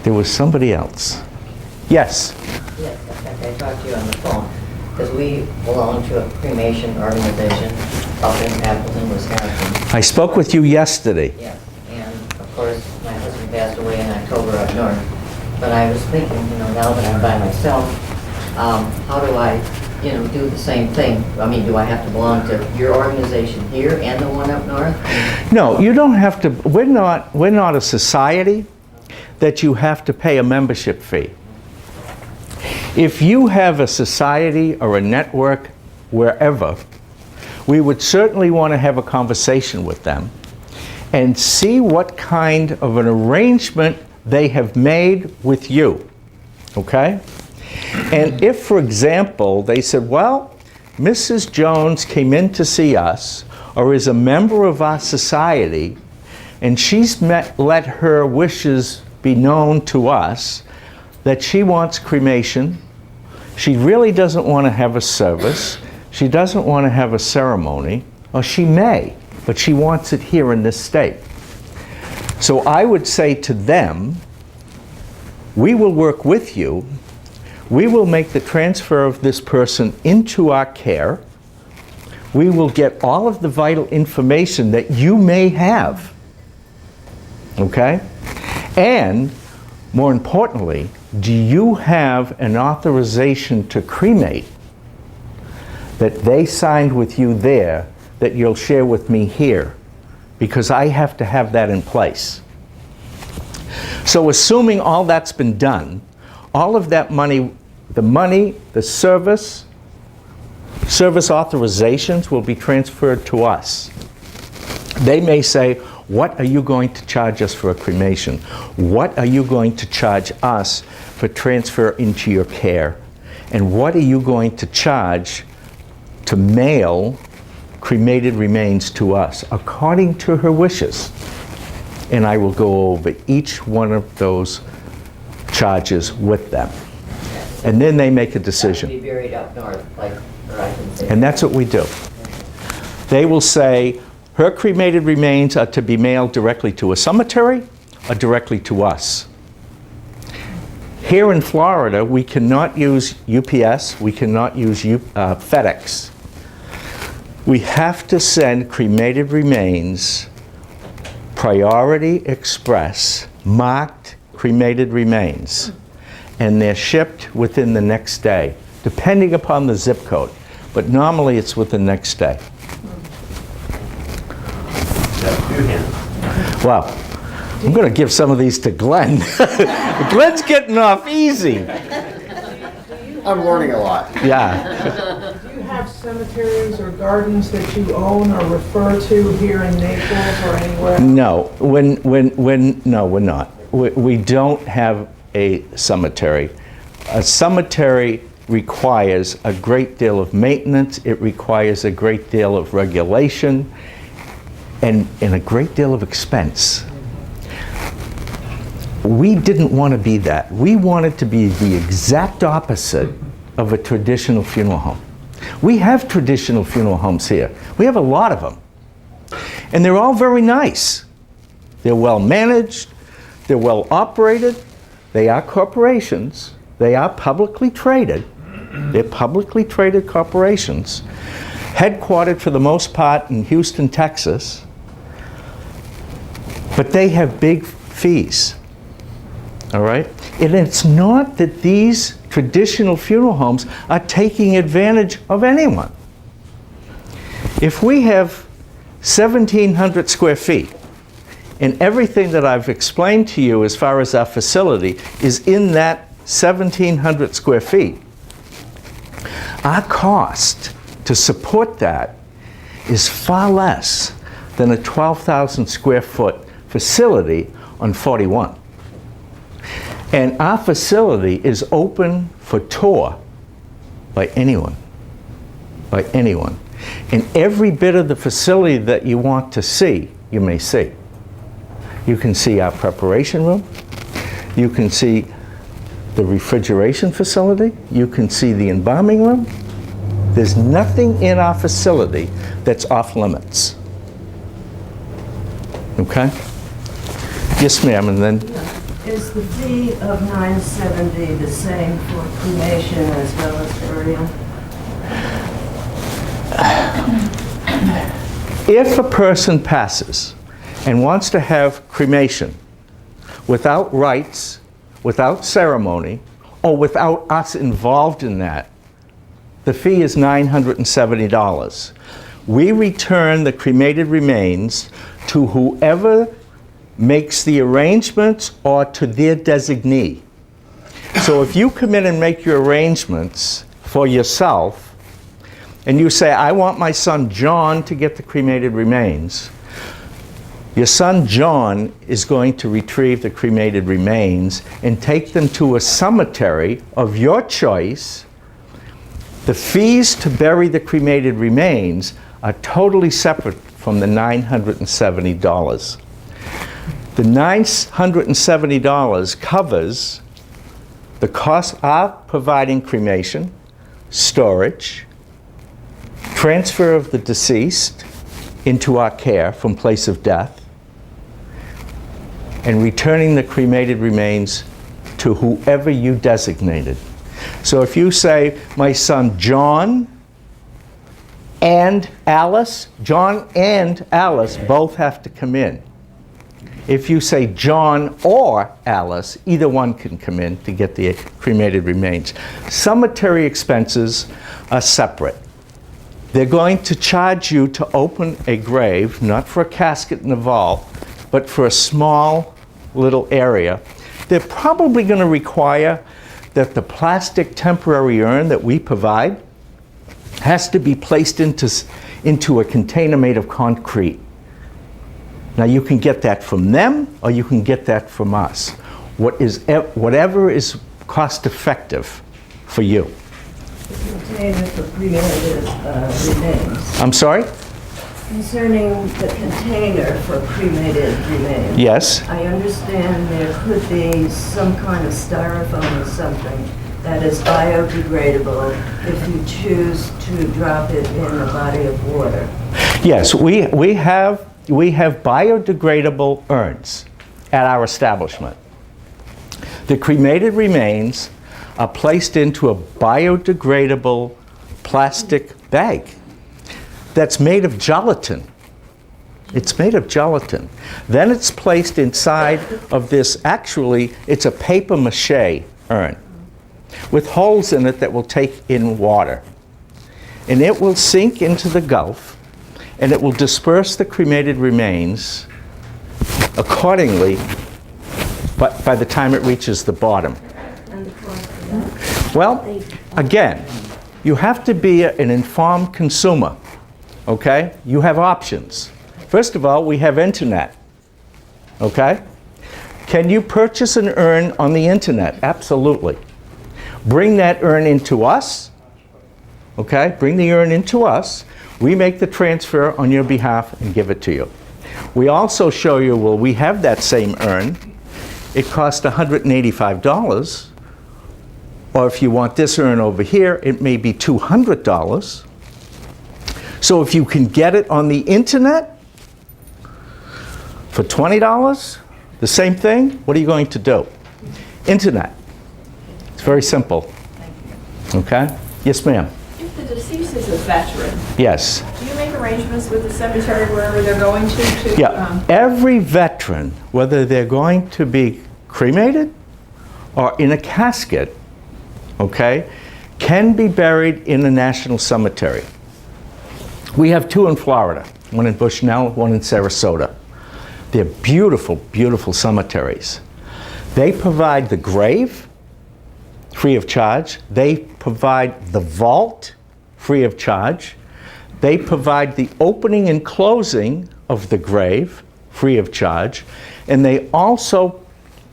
There was somebody else. Yes? Yes, I talked to you on the phone, because we belong to a cremation organization up in Appleton, Wisconsin. I spoke with you yesterday. Yes, and of course, my husband passed away in October up north. But I was thinking, now that I'm by myself, how do I, do the same thing? I mean, do I have to belong to your organization here and the one up north? No, you don't have to. We're not a society that you have to pay a membership fee. If you have a society or a network wherever, we would certainly want to have a conversation with them and see what kind of an arrangement they have made with you, okay? And if, for example, they said, well, Mrs. Jones came in to see us or is a member of our society and she's let her wishes be known to us that she wants cremation, she really doesn't want to have a service, she doesn't want to have a ceremony, or she may, but she wants it here in this state. So I would say to them, we will work with you, we will make the transfer of this person into our care, we will get all of the vital information that you may have, okay? And more importantly, do you have an authorization to cremate that they signed with you there that you'll share with me here? Because I have to have that in place. So assuming all that's been done, all of that money, the service authorizations will be transferred to us. They may say, what are you going to charge us for a cremation? What are you going to charge us for transfer into your care? And what are you going to charge to mail cremated remains to us according to her wishes? And I will go over each one of those charges with them. And then they make a decision. Be buried up north, like where I can say. And that's what we do. They will say, her cremated remains are to be mailed directly to a cemetery or directly to us. Here in Florida, we cannot use UPS, we cannot use FedEx. We have to send cremated remains, Priority Express, marked cremated remains, and they're shipped within the next day, depending upon the zip code. But normally it's within the next day. Wow. I'm going to give some of these to Glenn. Glenn's getting off easy. I'm learning a lot. Yeah. Do you have cemeteries or gardens that you own or refer to here in Naples or anywhere? No, no, we're not. We don't have a cemetery. A cemetery requires a great deal of maintenance. It requires a great deal of regulation and a great deal of expense. We didn't want to be that. We wanted to be the exact opposite of a traditional funeral home. We have traditional funeral homes here. We have a lot of them. And they're all very nice. They're well managed. They're well operated. They are corporations. They are publicly traded. They're publicly traded corporations, headquartered for the most part in Houston, Texas. But they have big fees. All right? And it's not that these traditional funeral homes are taking advantage of anyone. If we have 1,700 square feet, and everything that I've explained to you as far as our facility is in that 1,700 square feet, our cost to support that is far less than a 12,000 square foot facility on 41. And our facility is open for tour by anyone, And every bit of the facility that you want to see, you may see. You can see our preparation room. You can see the refrigeration facility. You can see the embalming room. There's nothing in our facility that's off limits. Okay? Yes, ma'am, and then... Is the fee of $970 the same for cremation as well as burial? If a person passes and wants to have cremation without rites, without ceremony, or without us involved in that, the fee is $970. We return the cremated remains to whoever makes the arrangements or to their designee. So if you come in and make your arrangements for yourself, and you say, I want my son John to get the cremated remains, your son John is going to retrieve the cremated remains and take them to a cemetery of your choice. The fees to bury the cremated remains are totally separate from the $970. The $970 covers the cost of providing cremation, storage, transfer of the deceased into our care from place of death, and returning the cremated remains to whoever you designated. So if you say, my son John and Alice, John and Alice both have to come in. If you say John or Alice, either one can come in to get the cremated remains. Cemetery expenses are separate. They're going to charge you to open a grave, not for a casket and a vault, but for a small little area. They're probably going to require that the plastic temporary urn that we provide has to be placed into a container made of concrete. Now you can get that from them or you can get that from us. Whatever is cost effective for you. The container for cremated remains. I'm sorry? Concerning the container for cremated remains. Yes. I understand there could be some kind of styrofoam or something that is biodegradable if you choose to drop it in a body of water. Yes, we have biodegradable urns at our establishment. The cremated remains are placed into a biodegradable plastic bag that's made of gelatin. It's made of gelatin. Then it's placed inside of this, actually, it's a paper mache urn with holes in it that will take in water. And it will sink into the Gulf, and it will disperse the cremated remains accordingly by the time it reaches the bottom. And the cost of that? Well, again, you have to be an informed consumer, okay? You have options. First of all, we have internet, okay? Can you purchase an urn on the internet? Absolutely. Bring that urn into us, okay? Bring the urn into us. We make the transfer on your behalf and give it to you. We also show you, well, we have that same urn. It costs $185. Or if you want this urn over here, it may be $200. So if you can get it on the internet for $20, the same thing, what are you going to do? Internet. It's very simple. Okay? Yes, ma'am. If the deceased is a veteran, Yes. do you make arrangements with the cemetery wherever they're going to? Yeah. Every veteran, whether they're going to be cremated or in a casket, okay, can be buried in a national cemetery. We have two in Florida, one in Bushnell, one in Sarasota. They're beautiful, beautiful cemeteries. They provide the grave free of charge. They provide the vault free of charge. They provide the opening and closing of the grave free of charge. And they also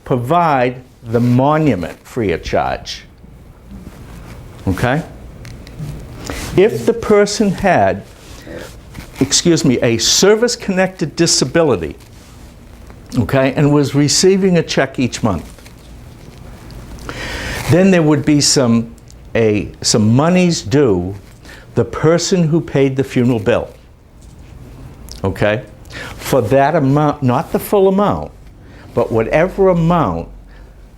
provide the monument free of charge. Okay? If the person had, a service-connected disability, okay, and was receiving a check each month, then there would be some monies due the person who paid the funeral bill, okay, for that amount, not the full amount, but whatever amount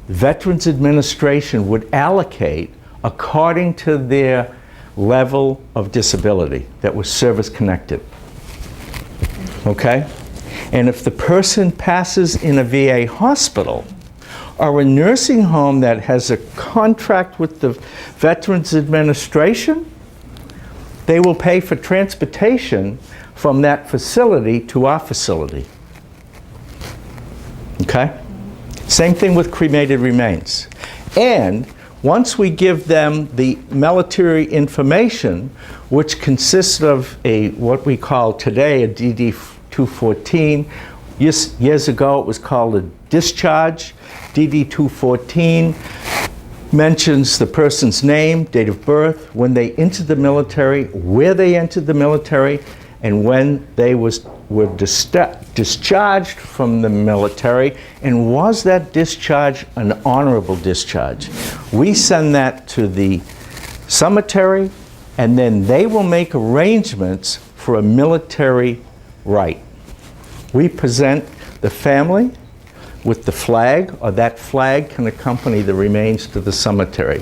Veterans Administration would allocate according to their level of disability that was service-connected. Okay? And if the person passes in a VA hospital or a nursing home that has a contract with the Veterans Administration, they will pay for transportation from that facility to our facility. Okay? Same thing with cremated remains. And once we give them the military information, which consists of what we call today a DD-214, years ago it was called a discharge. DD-214 mentions the person's name, date of birth, when they entered the military, where they entered the military, and when they were discharged from the military, and was that discharge an honorable discharge. We send that to the cemetery, and then they will make arrangements for a military rite. We present the family with the flag, or that flag can accompany the remains to the cemetery.